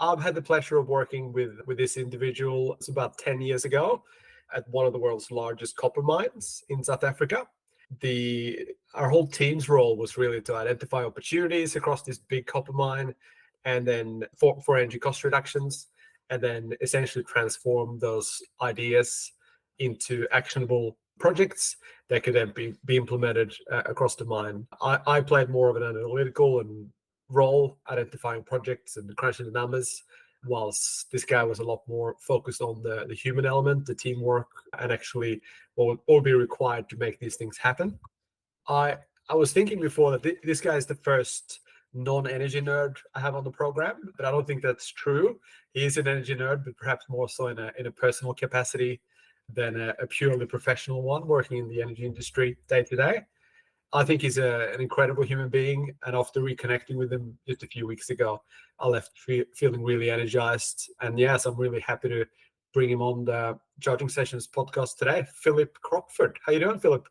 I've had the pleasure of working with this individual. It's about 10 years ago at one of the world's largest copper mines in South Africa. Our whole team's role was really to identify opportunities across this big copper mine, and then for energy cost reductions, and then essentially transform those ideas into actionable projects that could then be implemented across the mine. I played more of an analytical and role, identifying projects and crunching the numbers, whilst this guy was a lot more focused on the human element, the teamwork, and actually what would be required to make these things happen. I was thinking before that this guy is the first non-energy nerd I have on the program, but I don't think that's true. He is an energy nerd, but perhaps more so in a personal capacity than a purely professional one, working in the energy industry day to day. I think he's an incredible human being, and after reconnecting with him just a few weeks ago, I left feeling really energized. And yes, I'm really happy to bring him on the Charging Sessions podcast today. Phillip Crockford. How you doing, Phillip?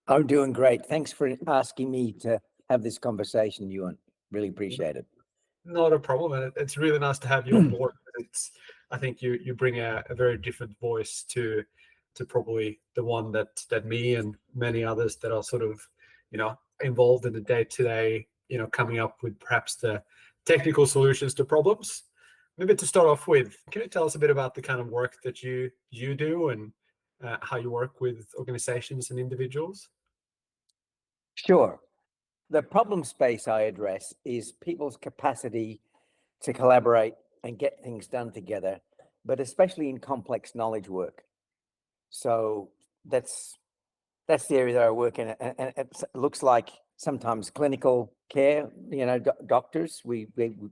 I'm doing great. Thanks for asking me to have this conversation, Ewan. Really appreciate it. Not a problem, and it's really nice to have you on board. I think you bring a very different voice to probably the one that me and many others that are sort of involved in the day-to-day, coming up with perhaps the technical solutions to problems. Maybe to start off with, can you tell us a bit about the kind of work that you do and how you work with organizations and individuals? Sure. The problem space I address is people's capacity to collaborate and get things done together, but especially in complex knowledge work. So that's the area that I work in, and it looks like sometimes clinical care. Doctors. We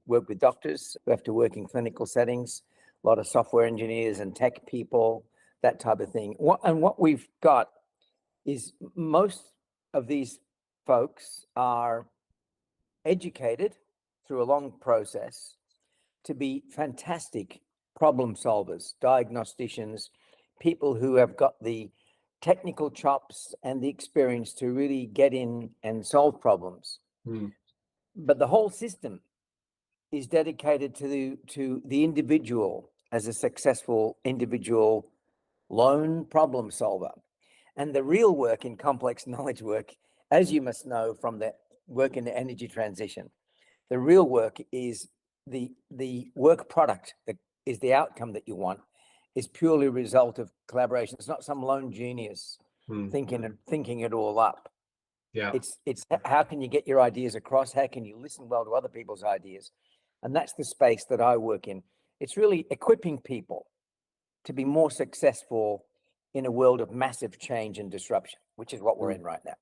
work with doctors who have to work in clinical settings. A lot of software engineers and tech people, that type of thing. What we've got is most of these folks are educated through a long process to be fantastic problem solvers, diagnosticians, people who have got the technical chops and the experience to really get in and solve problems. But the whole system is dedicated to the individual as a successful individual lone problem solver. And the real work in complex knowledge work, as you must know from the work in the energy transition, the real work is the work product that is the outcome that you want is purely a result of collaboration. It's not some lone genius thinking it all up. Yeah. It's how can you get your ideas across? How can you listen well to other people's ideas? And that's the space that I work in. It's really equipping people to be more successful in a world of massive change and disruption, which is what we're in right now.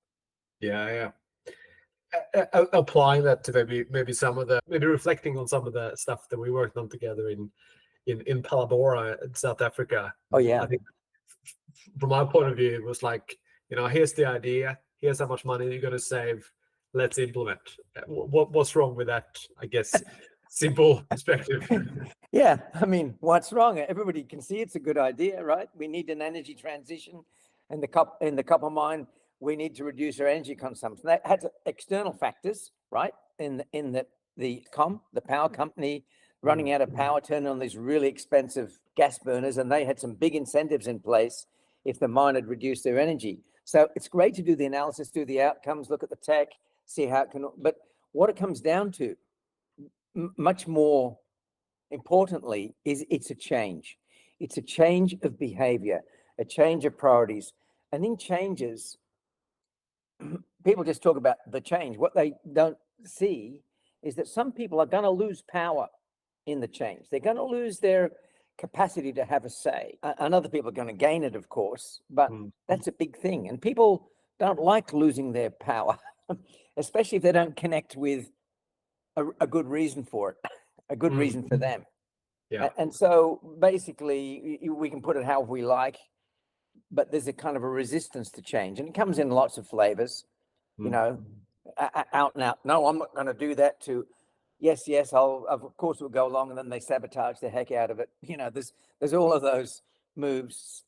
Yeah. Applying that to maybe reflecting on some of the stuff that we worked on together in Palabora in South Africa. Oh yeah. I think from my point of view, it was like, here's the idea, here's how much money you're going to save, let's implement. What's wrong with that, I guess, simple perspective? Yeah, I mean, what's wrong? Everybody can see it's a good idea, right? We need an energy transition, and in the copper mine, we need to reduce our energy consumption. That had external factors, right? In the power company running out of power, turning on these really expensive gas burners, and they had some big incentives in place if the mine had reduced their energy. So it's great to do the analysis, do the outcomes, look at the tech, see how it can. But what it comes down to, much more importantly, is it's a change. It's a change of behavior, a change of priorities. And in changes, people just talk about the change. What they don't see is that some people are going to lose power in the change. They're going to lose their capacity to have a say. And other people are going to gain it, of course, but that's a big thing. And people don't like losing their power, especially if they don't connect with a good reason for it, a good reason for them. Yeah. And so basically we can put it however we like, but there's a kind of a resistance to change, and it comes in lots of flavors, out and out. No, I'm not going to do that. To yes, I'll of course we'll go along, and then they sabotage the heck out of it. There's all of those moves,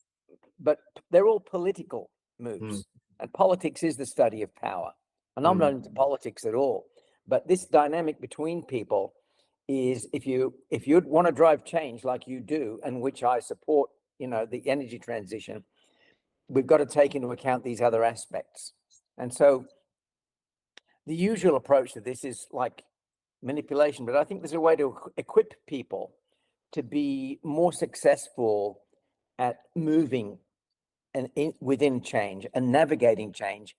but they're all political moves, and politics is the study of power. And I'm not into politics at all, but this dynamic between people is if you'd want to drive change like you do, and which I support, the energy transition, we've got to take into account these other aspects. And so the usual approach to this is like manipulation, but I think there's a way to equip people to be more successful at moving and within change and navigating change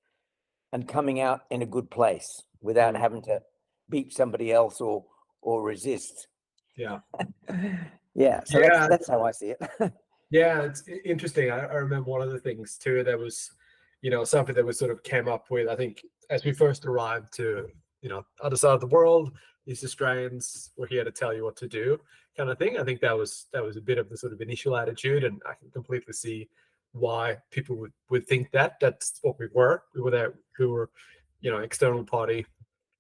and coming out in a good place without having to beat somebody else or resist. Yeah. Yeah. So Yeah. that's how I see it. Yeah, it's interesting. I remember one of the things too that was, something that was sort of came up with, I think, as we first arrived to, other side of the world, these Australians were here to tell you what to do, kind of thing. I think that was a bit of the sort of initial attitude, and I can completely see why people would think that. That's what we were. We were there. We were, external party,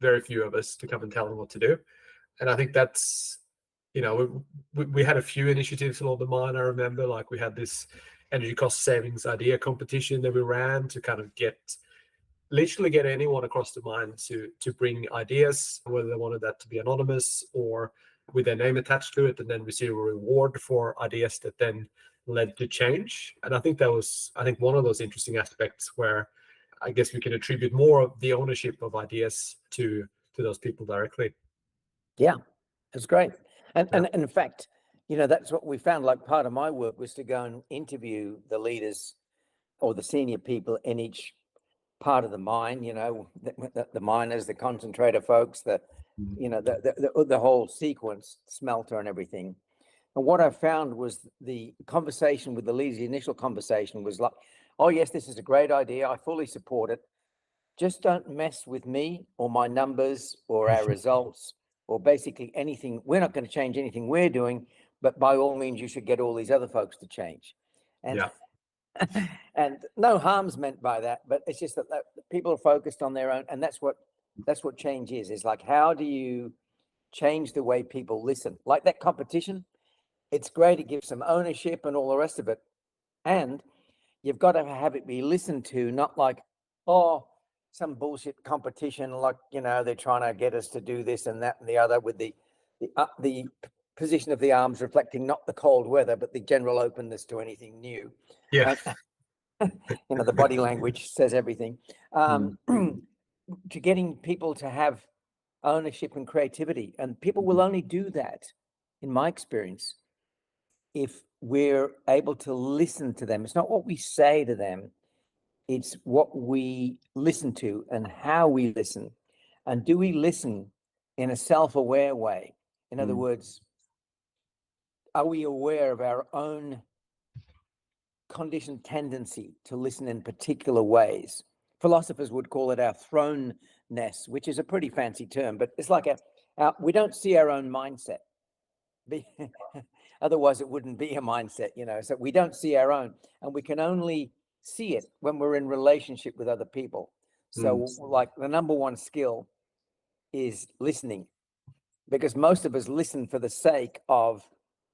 very few of us to come and tell them what to do. And I think that's, we had a few initiatives along the mine. I remember, like, we had this energy cost savings idea competition that we ran to kind of literally get anyone across the mine to bring ideas, whether they wanted that to be anonymous or with their name attached to it, and then receive a reward for ideas that then led to change. And I think that was, one of those interesting aspects where I guess we can attribute more of the ownership of ideas to those people directly. Yeah, that's great. And, Yeah. and in fact, that's what we found. Like, part of my work was to go and interview the leaders or the senior people in each part of the mine, the miners, the concentrator folks, the whole sequence, smelter and everything. And what I found was the conversation with the leaders, the initial conversation was like, oh yes, this is a great idea, I fully support it. Just don't mess with me or my numbers or our results or basically anything. We're not going to change anything we're doing, but by all means, you should get all these other folks to change. And Yeah. and no harm's meant by that, but it's just that people are focused on their own, and that's what change is. It's like, how do you change the way people listen? Like that competition, it's great, it gives some ownership and all the rest of it, and you've got to have it be listened to, not like, oh, some bullshit competition, like, they're trying to get us to do this and that and the other, with the position of the arms reflecting not the cold weather, but the general openness to anything new. Yeah. The body language says everything. To getting people to have ownership and creativity, and people will only do that, in my experience, if we're able to listen to them. It's not what we say to them, it's what we listen to and how we listen. And do we listen in a self-aware way? In other words, are we aware of our own conditioned tendency to listen in particular ways? Philosophers would call it our thrownness, which is a pretty fancy term, but it's like we don't see our own mindset. Otherwise it wouldn't be a mindset, so we don't see our own, and we can only see it when we're in relationship with other people. So like the number one skill is listening, because most of us listen for the sake of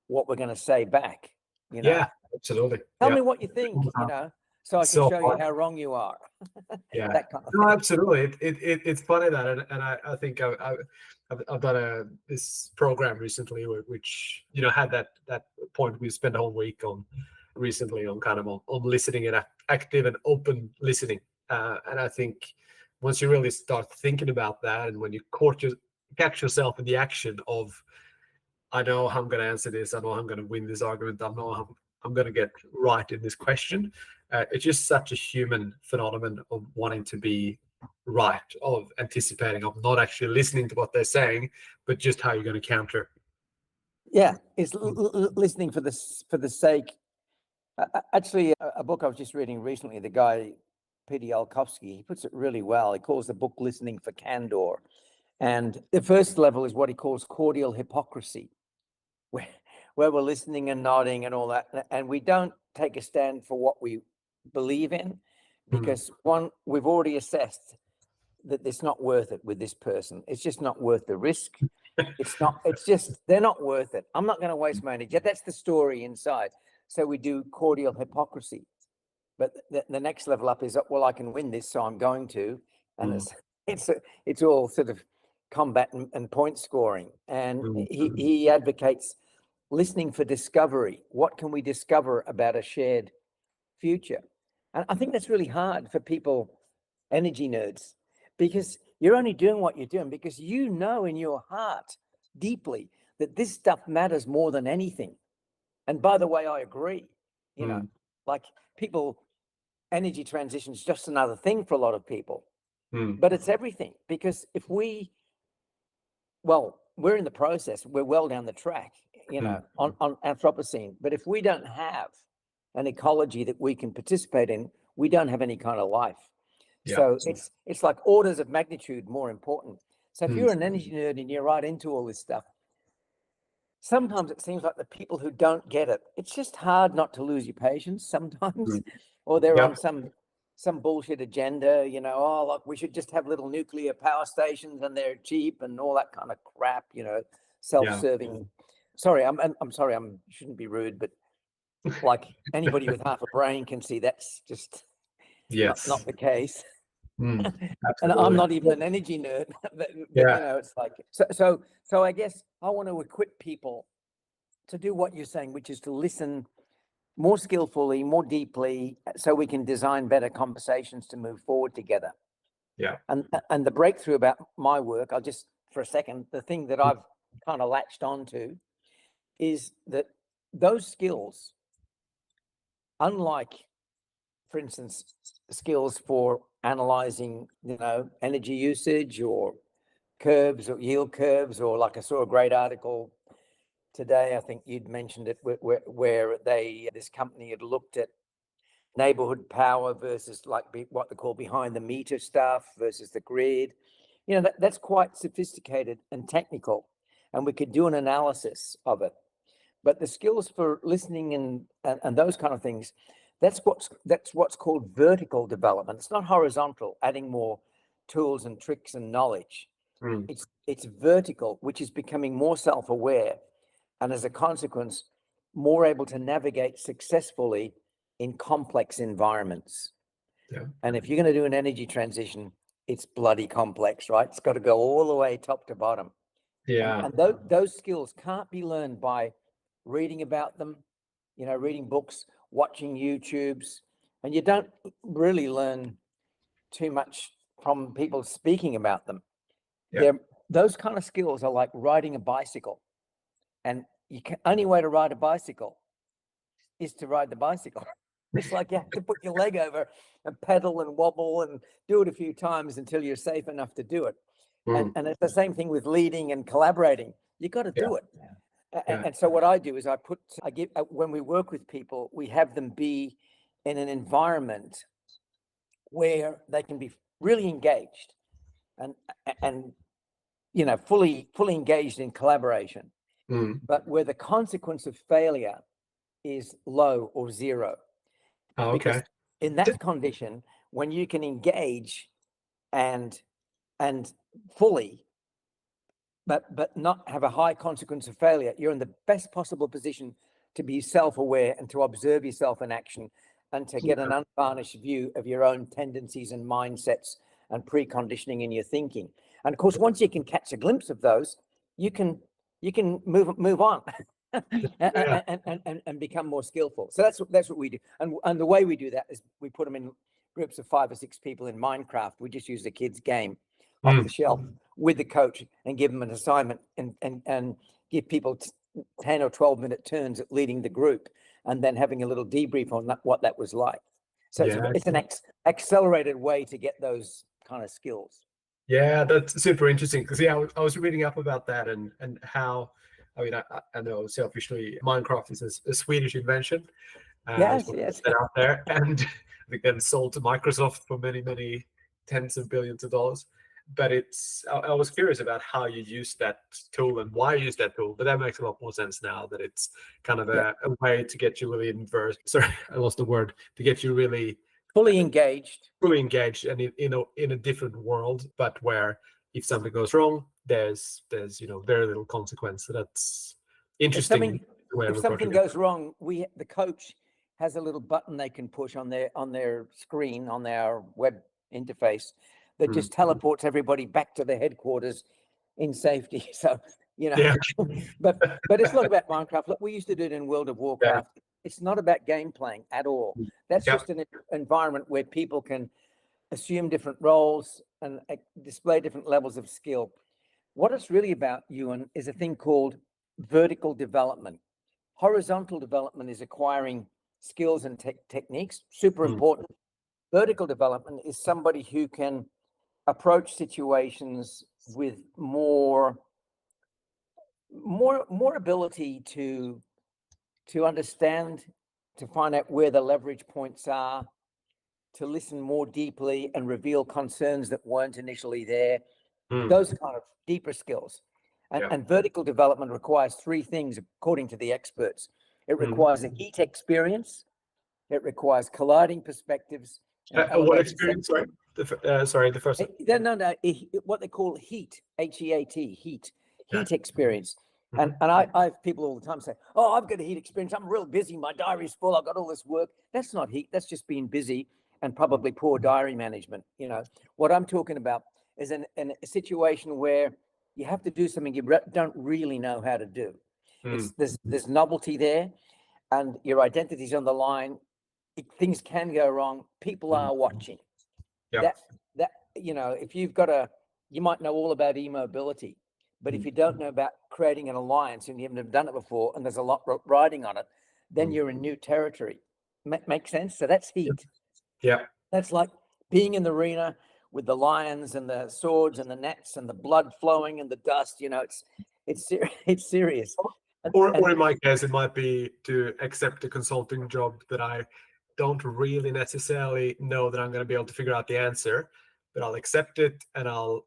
what we're going to say back. Yeah, absolutely. Tell me what you think, so I can show you how wrong you are. Yeah, that kind of no, thing. absolutely. It's funny that, and I think I've done this program recently, which had that point we spent a whole week on recently, on kind of on listening and active and open listening. And I think once you really start thinking about that, and when you catch yourself in the action of, I know how I'm going to answer this, I know how I'm going to win this argument, I know how I'm going to get right in this question. It's just such a human phenomenon of wanting to be right, of anticipating, of not actually listening to what they're saying, but just how you're going to counter. Yeah, it's listening for the sake. Actually, a book I was just reading recently, the guy Peter Yalkovsky, he puts it really well. He calls the book "Listening for Candor," and the first level is what he calls cordial hypocrisy, where we're listening and nodding and all that, and we don't take a stand for what we believe in, because one, we've already assessed that it's not worth it with this person. It's just not worth the risk. It's just, they're not worth it. I'm not going to waste my energy. That's the story inside. So we do cordial hypocrisy. But the next level up is, well, I can win this, so I'm going to. And it's all sort of combat and point scoring. And Mm. he advocates listening for discovery. What can we discover about a shared future? And I think that's really hard for people, energy nerds, because you're only doing what you're doing because you know in your heart deeply that this stuff matters more than anything. And by the way, I agree. You know, Mm. like people, energy transition is just another thing for a lot of people, Mm. but it's everything. Because if we're in the process, we're well down the track, on Anthropocene. But if we don't have an ecology that we can participate in, we don't have any kind of life. Yeah. So it's like orders of magnitude more important. So if Mm. you're an energy nerd and you're right into all this stuff, sometimes it seems like the people who don't get it, it's just hard not to lose your patience sometimes, Mm. or they're Yeah. on some bullshit agenda, oh, look, we should just have little nuclear power stations and they're cheap and all that kind of crap, self-serving. Sorry, I'm sorry, shouldn't be rude, but like anybody with half a brain can see that's just Yes. not the case. Mm. And I'm Absolutely. not even an energy nerd, but Yeah. it's like so I guess I want to equip people to do what you're saying, which is to listen more skillfully, more deeply, so we can design better conversations to move forward together. Yeah. And the breakthrough about my work, I'll just for a second, the thing that I've kind of latched onto is that those skills, unlike, for instance, skills for analyzing, energy usage or curves or yield curves, or like I saw a great article today, I think you'd mentioned it, where this company had looked at neighborhood power versus what they call behind the meter stuff versus the grid. That's quite sophisticated and technical, and we could do an analysis of it. But the skills for listening and those kind of things, that's what's called vertical development. It's not horizontal, adding more tools and tricks and knowledge. Mm. It's vertical, which is becoming more self-aware, and as a consequence, more able to navigate successfully in complex environments. Yeah. And if you're going to do an energy transition, it's bloody complex, right? It's got to go all the way top to bottom. Yeah. And those skills can't be learned by reading about them, reading books, watching YouTubes, and you don't really learn too much from people speaking about them. Yeah. Those kind of skills are like riding a bicycle, and only way to ride a bicycle is to ride the bicycle. It's like you have to put your leg over and pedal and wobble and do it a few times until you're safe enough to do it. Mm. And it's the same thing with leading and collaborating. You got to Yeah. do it. Yeah. And so what I do is when we work with people, we have them be in an environment where they can be really engaged and fully engaged in collaboration, Mm. but where the consequence of failure is low or zero. Oh, Because okay. in that condition, when you can engage and fully, but not have a high consequence of failure, you're in the best possible position to be self-aware and to observe yourself in action and to get an unvarnished view of your own tendencies and mindsets and preconditioning in your thinking. And of course, once you can catch a glimpse of those, you can move on Yeah. and become more skillful. So that's what we do. And the way we do that is we put them in groups of 5 or 6 people in Minecraft. We just use the kids' game off Mm. the shelf with the coach and give them an assignment and give people 10 or 12-minute turns at leading the group and then having a little debrief on what that was like. So Yeah. it's an accelerated way to get those kind of skills. Yeah, that's super interesting because I was reading up about that and how, I mean, I know selfishly Minecraft is a Swedish invention. It's Yes. out there, and I think then sold to Microsoft for many tens of billions of dollars. But I was curious about how you use that tool and why you use that tool. But that makes a lot more sense now that it's kind of a way to get you really Sorry, I lost the word. To get you really fully engaged and in a different world, but where if something goes wrong, there's very little consequence. So that's interesting. If something goes wrong, the coach has a little button they can push on their screen, on their web interface, that just teleports everybody back to the headquarters in safety. So, Yeah. but it's not about Minecraft. Look, we used to do it in World of Yeah. Warcraft. It's not about game playing at all. That's Yeah. just an environment where people can assume different roles and display different levels of skill. What it's really about, Ewan, is a thing called vertical development. Horizontal development is acquiring skills and techniques, super important. Vertical development is somebody who can approach situations with more ability to understand, to find out where the leverage points are, to listen more deeply and reveal concerns that weren't initially there. Those kind of deeper skills. And vertical development requires three things, according to the experts. It requires a heat experience, it requires colliding perspectives, and What elevated experience? Sorry, the first one. No, what they call heat, H-E-A-T, Yeah. heat experience. And I have people all the time say, oh, I've got a heat experience. I'm real busy. My diary's full. I've got all this work. That's not heat. That's just being busy and probably poor diary management. What I'm talking about is in a situation where you have to do something you don't really know how to do. There's novelty there, and your identity's on the line. Things can go wrong. People are watching. Yeah. That if you've got you might know all about e-mobility, but if you don't know about creating an alliance and you haven't done it before, and there's a lot riding on it, then you're in new territory. Make sense? So that's heat. Yeah. That's like being in the arena with the lions and the swords and the nets and the blood flowing and the dust. It's serious. Or in my case, it might be to accept a consulting job that I don't really necessarily know that I'm going to be able to figure out the answer, but I'll accept it and I'll,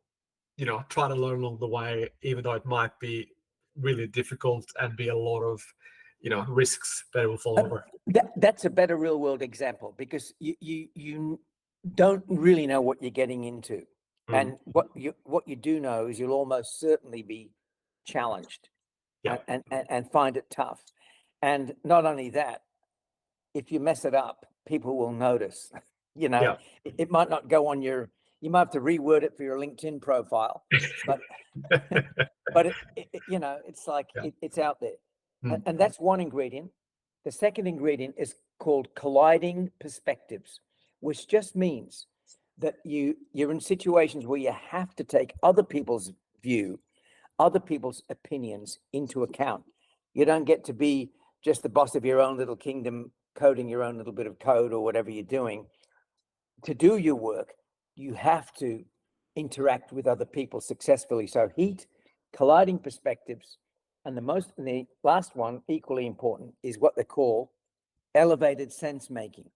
try to learn along the way, even though it might be really difficult and be a lot of, risks that it will fall over. That's a better real world example, because you don't really know what you're getting into. And what you do know is you'll almost certainly be challenged and find it tough. And not only that, if you mess it up, people will notice. It might not go on you might have to reword it for your LinkedIn profile, but it's like it's out there. And that's one ingredient. The second ingredient is called colliding perspectives, which just means that you're in situations where you have to take other people's view, other people's opinions into account. You don't get to be just the boss of your own little kingdom, coding your own little bit of code or whatever you're doing. To do your work, you have to interact with other people successfully. So heat, colliding perspectives, and the last one, equally important, is what they call elevated sense making,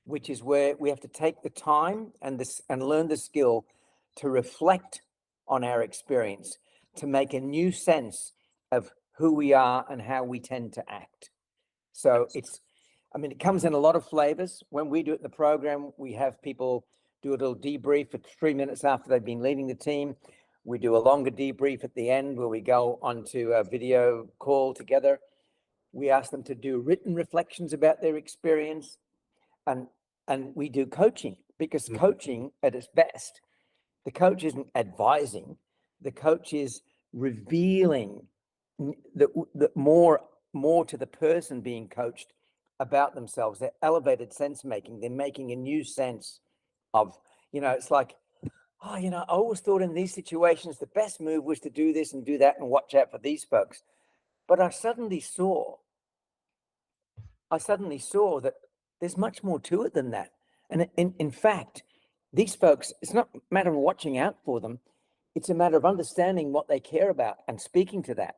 which is where we have to take the time and learn the skill to reflect on our experience, to make a new sense of who we are and how we tend to act. So it comes in a lot of flavors. When we do it in the program, we have people do a little debrief for 3 minutes after they've been leading the team. We do a longer debrief at the end where we go onto a video call together. We ask them to do written reflections about their experience, and we do coaching, because coaching at its best, the coach isn't advising, the coach is revealing the more to the person being coached about themselves. They're elevated sense making. They're making a new sense of, it's like, I always thought in these situations, the best move was to do this and do that and watch out for these folks. But I suddenly saw that there's much more to it than that. And in fact, these folks, it's not a matter of watching out for them. It's a matter of understanding what they care about and speaking to that.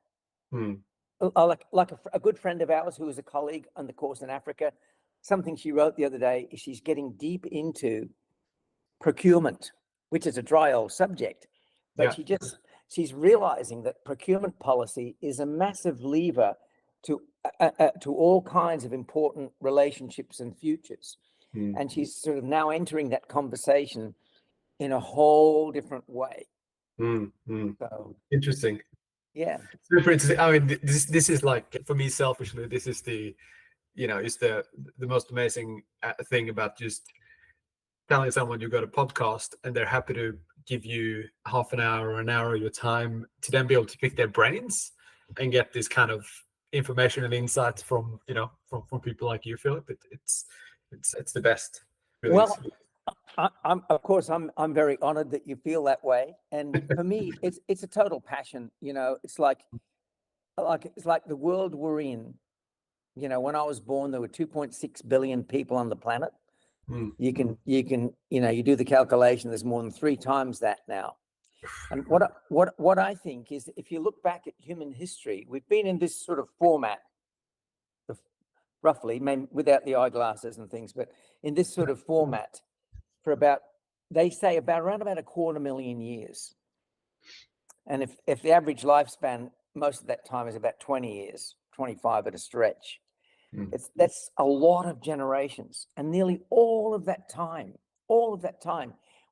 Like a good friend of ours who was a colleague on the course in Africa, something she wrote the other day is she's getting deep into procurement, which is a dry old subject, but she's realizing that procurement policy is a massive lever to all kinds of important relationships and futures. And she's sort of now entering that conversation in a whole different way. So Interesting. Yeah. Super interesting. I mean, this is like, for me selfishly, this is the, is the most amazing thing about just telling someone you got a podcast and they're happy to give you half an hour or an hour of your time to then be able to pick their brains and get this kind of information and insights from, from people like you, Philip. It's the best. Really is. Well, I'm of course I'm very honored that you feel that way. And for me, it's a total passion. It's like the world we're in. When I was born, there were 2.6 billion people on the planet. Mm. You can you do the calculation. There's more than 3 times that now. And what I think is, if you look back at human history, we've been in this sort of format, roughly, maybe without the eyeglasses and things, but in this sort of format for about, they say, around about 250,000 years. And if the average lifespan most of that time is about 20 years, 25 at a stretch, that's a lot of generations. And nearly all of that time,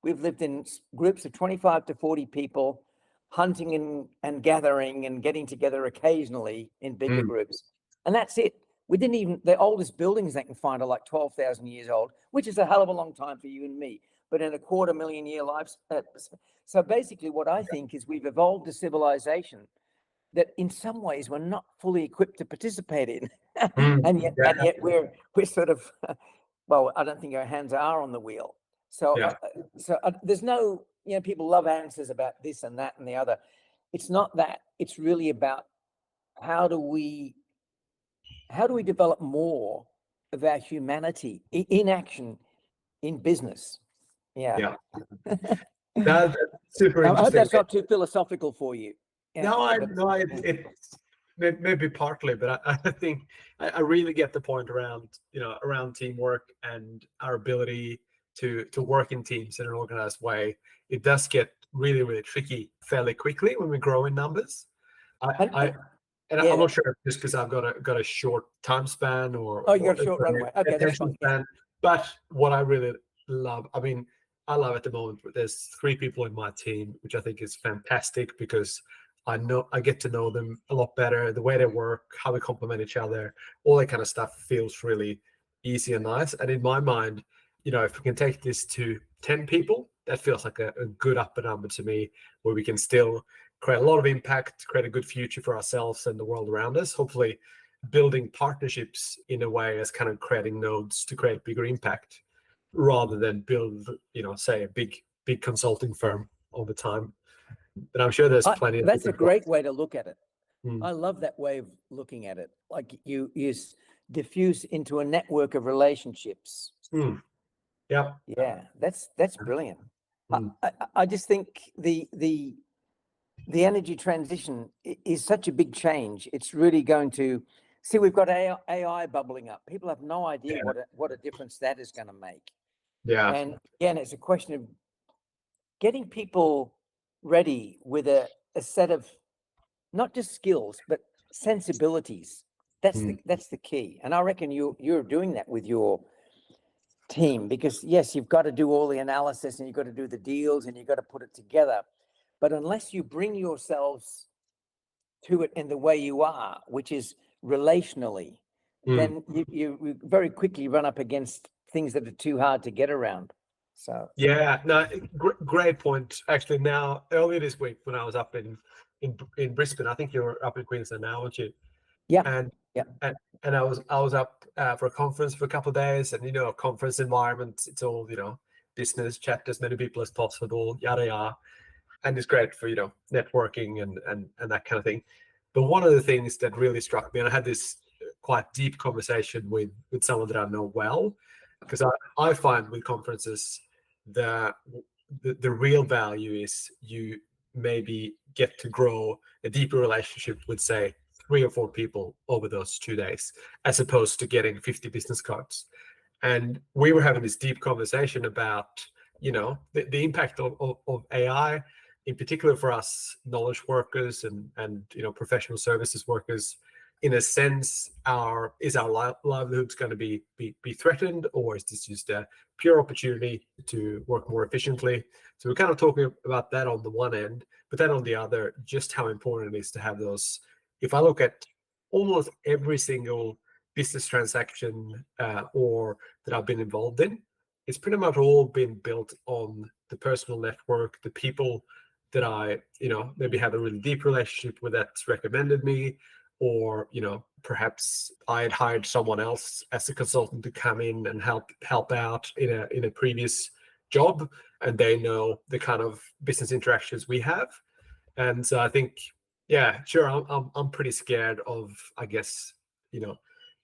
we've lived in groups of 25 to 40 people, hunting and gathering and getting together occasionally in bigger groups. And that's it. We didn't even, the oldest buildings they can find are like 12,000 years old, which is a hell of a long time for you and me. But in a 250,000 year life. So basically what I think is we've evolved a civilization that in some ways we're not fully equipped to participate in. And yet we're sort of, well, I don't think our hands are on the wheel. So, there's no, people love answers about this and that and the other. It's not that. It's really about how do we develop more of our humanity in action, in business. Yeah. That's super I hope interesting. that's not too philosophical for you. It's maybe partly, but I think I really get the point around teamwork and our ability to work in teams in an organized way. It does get really, really tricky fairly quickly when we grow in numbers. I'm not sure just because I've got a short time span or you got a short runway. Okay, that's fine. Span. But what I really love, I love at the moment, there's 3 people in my team, which I think is fantastic because I get to know them a lot better, the way they work, how we complement each other, all that kind of stuff feels really easy and nice. And in my mind, if we can take this to 10 people, that feels like a good upper number to me, where we can still create a lot of impact, create a good future for ourselves and the world around us, hopefully building partnerships in a way as kind of creating nodes to create bigger impact rather than build, say a big consulting firm over time. But I'm sure there's plenty of that's a great way to look at it. Mm. I love that way of looking at it. Like you diffuse into a network of relationships. Yeah. That's brilliant. I just think the energy transition is such a big change. It's really going to see, we've got AI bubbling up. People have no idea what a difference that is going to make. Yeah. And again, it's a question of getting people ready with a set of not just skills, but sensibilities. That's the key. And I reckon you're doing that with your team, because yes, you've got to do all the analysis and you've got to do the deals and you've got to put it together. But unless you bring yourselves to it in the way you are, which is relationally, then you very quickly run up against things that are too hard to get around. So great point. Actually, now earlier this week when I was up in Brisbane, I think you're up in Queensland now, aren't you? Yeah. And I was up for a conference for a couple of days, and a conference environment, it's all business, chat as many people as possible, yada yada, and it's great for networking and that kind of thing. But one of the things that really struck me, and I had this quite deep conversation with someone that I know well, because I find with conferences the real value is you maybe get to grow a deeper relationship with, say, 3 or 4 people over those 2 days, as opposed to getting 50 business cards. And we were having this deep conversation about the impact of AI, in particular for us knowledge workers and professional services workers. In a sense, is our livelihoods going to be threatened, or is this just a pure opportunity to work more efficiently? So we're kind of talking about that on the one end, but then on the other, just how important it is to have those. If I look at almost every single business transaction or that I've been involved in, it's pretty much all been built on the personal network, the people that I, maybe have a really deep relationship with that's recommended me, or, perhaps I had hired someone else as a consultant to come in and help out in a previous job, and they know the kind of business interactions we have. And so I think, yeah, sure, I'm pretty scared of, I guess,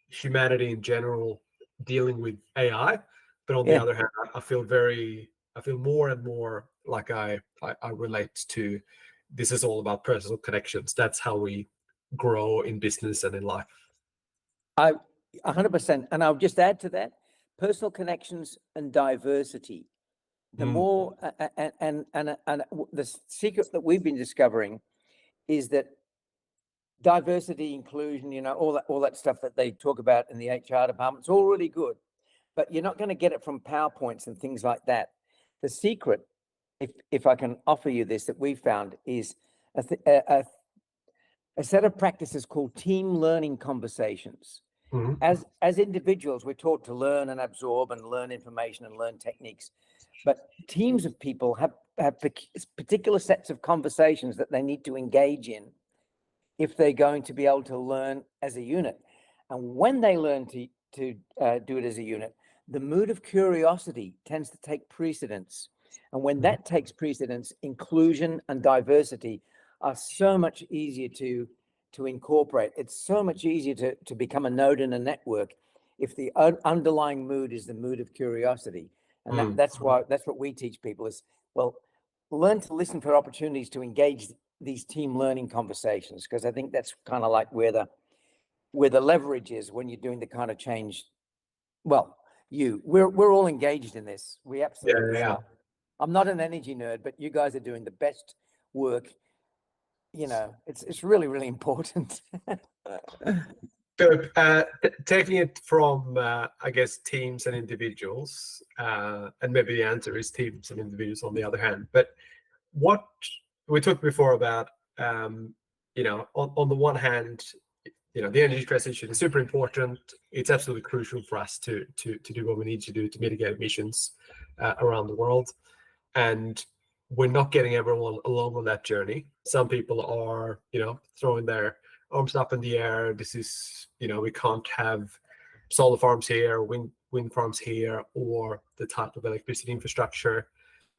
humanity in general dealing with AI. But on the Yeah. other hand, I feel more and more like I relate to, this is all about personal connections. That's how we grow in business and in life. I 100%. And I'll just add to that, personal connections and diversity. The more, and the secret that we've been discovering is that diversity, inclusion, all that stuff that they talk about in the HR department, it's all really good, but you're not going to get it from PowerPoints and things like that. The secret, if I can offer you this, that we found is a set of practices called team learning conversations. As individuals, we're taught to learn and absorb and learn information and learn techniques, but teams of people have particular sets of conversations that they need to engage in if they're going to be able to learn as a unit. And when they learn to do it as a unit, the mood of curiosity tends to take precedence. And when that takes precedence, inclusion and diversity are so much easier to incorporate. It's so much easier to become a node in a network if the underlying mood is the mood of curiosity. And that's what we teach people is, well, learn to listen for opportunities to engage these team learning conversations, because I think that's kind of like where the leverage is when you're doing the kind of change. Well, we're all engaged in this. We absolutely are. I'm not an energy nerd, but you guys are doing the best work. It's really, really important. So, taking it from, I guess, teams and individuals, and maybe the answer is teams and individuals on the other hand. But what we talked before about, on the one hand, the energy transition is super important. It's absolutely crucial for us to do what we need to do to mitigate emissions around the world. And we're not getting everyone along on that journey. Some people are, throwing their arms up in the air. This is, we can't have solar farms here, wind farms here, or the type of electricity infrastructure.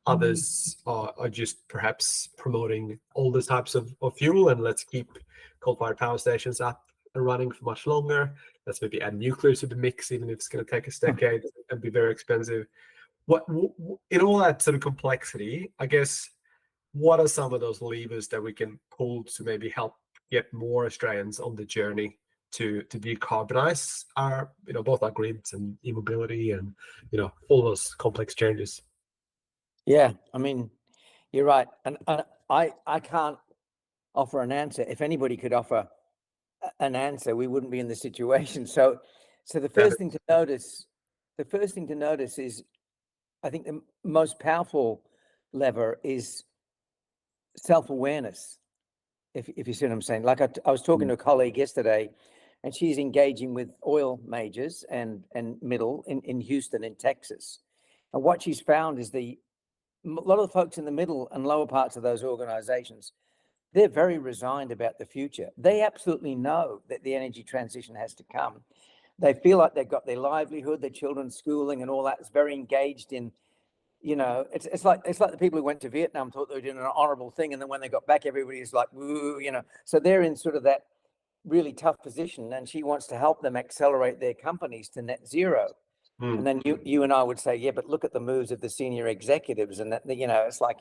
Others are just perhaps promoting all the types of fuel, and let's keep coal-fired power stations up and running for much longer. Let's maybe add nuclear to the mix, even if it's going to take us decades and be very expensive. What in all that sort of complexity, I guess, what are some of those levers that we can pull to maybe help get more Australians on the journey to decarbonize our, both our grids and e-mobility and, all those complex changes? Yeah, I mean, you're right. And I can't offer an answer. If anybody could offer an answer, we wouldn't be in the situation. So the first thing to notice is, I think the most powerful lever is self-awareness. If you see what I'm saying. Like I was talking to a colleague yesterday, and she's engaging with oil majors and middle in Houston, in Texas. And what she's found is a lot of the folks in the middle and lower parts of those organizations, they're very resigned about the future. They absolutely know that the energy transition has to come. They feel like they've got their livelihood, their children's schooling and all that is very engaged in, it's like the people who went to Vietnam thought they were doing an honorable thing. And then when they got back, everybody is like, woo, so they're in sort of that really tough position. And she wants to help them accelerate their companies to net zero. And then you and I would say, yeah, but look at the moves of the senior executives and that, it's like,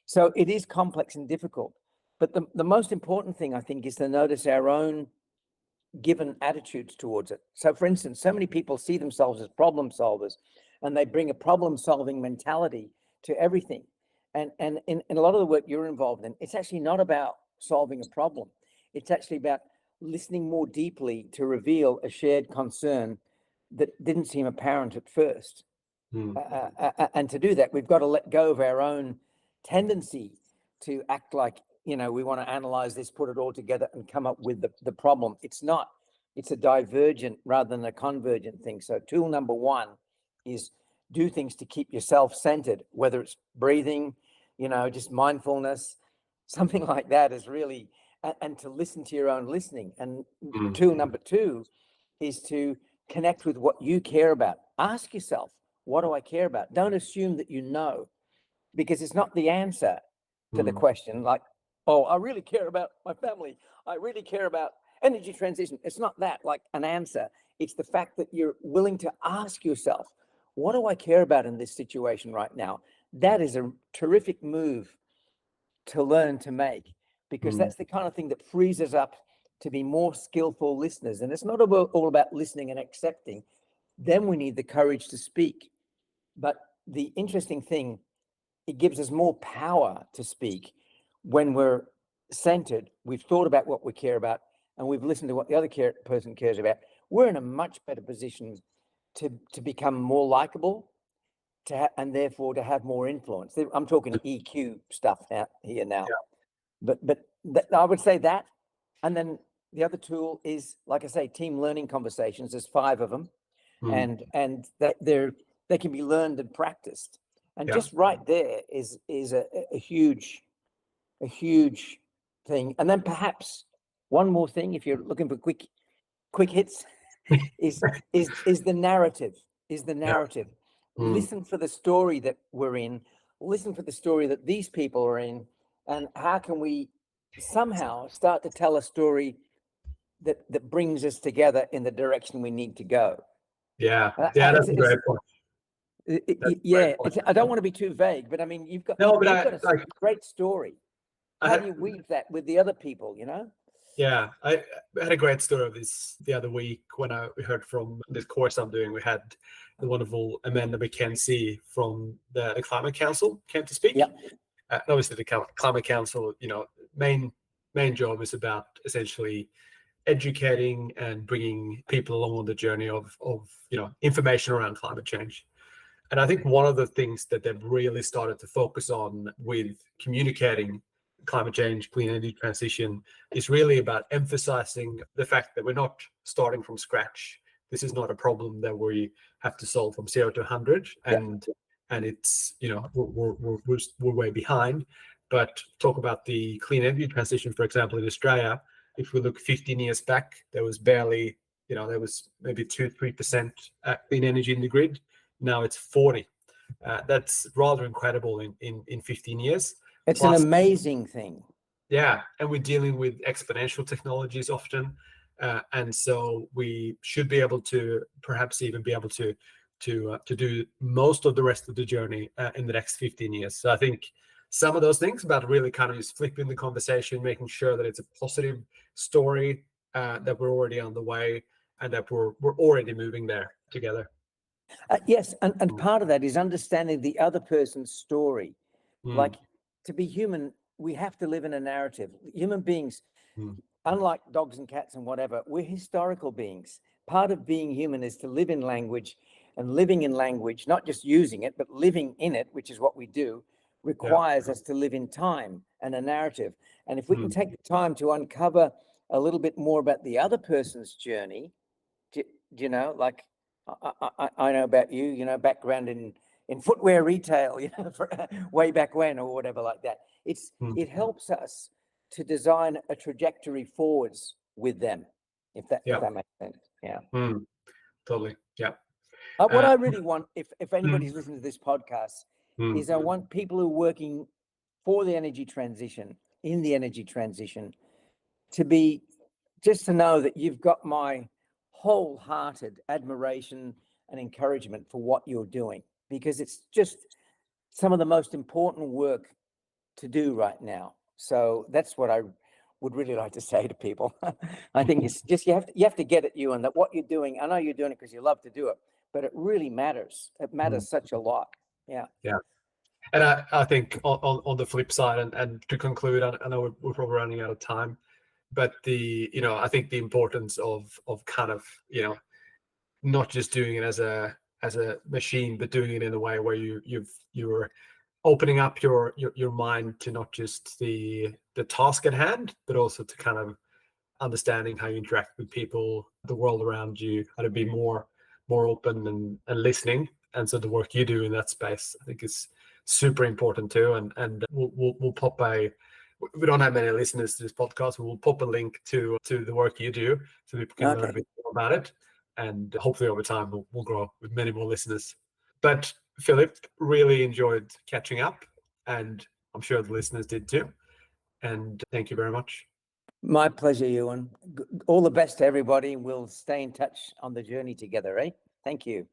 so it is complex and difficult. But the most important thing, I think, is to notice our own given attitudes towards it. So for instance, so many people see themselves as problem solvers, and they bring a problem solving mentality to everything. And in a lot of the work you're involved in, it's actually not about solving a problem. It's actually about listening more deeply to reveal a shared concern that didn't seem apparent at first. And to do that, we've got to let go of our own tendency to act like, we want to analyze this, put it all together and come up with the problem. It's not. It's a divergent rather than a convergent thing. So tool number one is do things to keep yourself centered, whether it's breathing, just mindfulness, something like that is really, and to listen to your own listening. And number two is to connect with what you care about. Ask yourself, what do I care about? Don't assume that you know, because it's not the answer to the question. Like, oh, I really care about my family. I really care about energy transition. It's not that like an answer. It's the fact that you're willing to ask yourself, what do I care about in this situation right now? That is a terrific move to learn to make, because that's the kind of thing that frees us up to be more skillful listeners. And it's not all about listening and accepting. Then we need the courage to speak. But the interesting thing, it gives us more power to speak when we're centered. We've thought about what we care about, and we've listened to what the other person cares about. We're in a much better position to become more likable, and therefore to have more influence. I'm talking EQ stuff here now. But I would say that. And then the other tool is, like I say, team learning conversations. There's 5 of them, and they can be learned and practiced. And just right there is a huge thing. And then perhaps one more thing, if you're looking for quick hits, is the narrative. Listen for the story that we're in. Listen for the story that these people are in, and how can we somehow start to tell a story that brings us together in the direction we need to go. That's a great point. I don't want to be too vague, but I mean, you've got a great story. How do you weave that with the other people, Yeah, I had a great story of this the other week when I heard from this course I'm doing. We had the wonderful Amanda McKenzie from the Climate Council came to speak. Obviously, the Climate Council, main job is about essentially educating and bringing people along on the journey of information around climate change. And I think one of the things that they've really started to focus on with communicating climate change, clean energy transition, is really about emphasizing the fact that we're not starting from scratch. This is not a problem that we have to solve from 0 to 100, and it's we're way behind. But talk about the clean energy transition, for example, in Australia. If we look 15 years back, there was barely, there was maybe 2-3% clean energy in the grid. Now it's 40. That's rather incredible in 15 years. It's an amazing thing. Yeah, and we're dealing with exponential technologies often, and so we should be able to perhaps even be able to do most of the rest of the journey in the next 15 years. So I think some of those things about really kind of just flipping the conversation, making sure that it's a positive story, that we're already on the way, and that we're already moving there together. Yes, and part of that is understanding the other person's story. Like, to be human, we have to live in a narrative. Human beings, unlike dogs and cats and whatever, we're historical beings. Part of being human is to live in language, and living in language, not just using it, but living in it, which is what we do, requires us to live in time and a narrative. And if we can take the time to uncover a little bit more about the other person's journey, like I know about you, background in footwear retail, for way back when or whatever like that. It helps us to design a trajectory forwards with them, if that makes sense. Yeah. Totally. Yeah. What I really want, if anybody's listening to this podcast, is I want people who are working for the energy transition, in the energy transition, to know that you've got my wholehearted admiration and encouragement for what you're doing, because it's just some of the most important work to do right now. So that's what I would really like to say to people. I think it's just you have to get it, and that what you're doing, I know you're doing it because you love to do it, but it really matters. It matters such a lot. Yeah. And I think on the flip side, and to conclude, I know we're probably running out of time, but I think the importance of kind of not just doing it as a machine, but doing it in a way where you're opening up your mind to not just the task at hand, but also to kind of understanding how you interact with people, the world around you, how to be more open and listening. And so the work you do in that space, I think, is super important too. And we'll pop a. We don't have many listeners to this podcast. We'll pop a link to the work you do so people can learn a Okay. bit more about it. And hopefully over time we'll grow with many more listeners. But Philip, really enjoyed catching up, and I'm sure the listeners did too. And thank you very much. My pleasure, Ewan. All the best to everybody. We'll stay in touch on the journey together, eh? Thank you.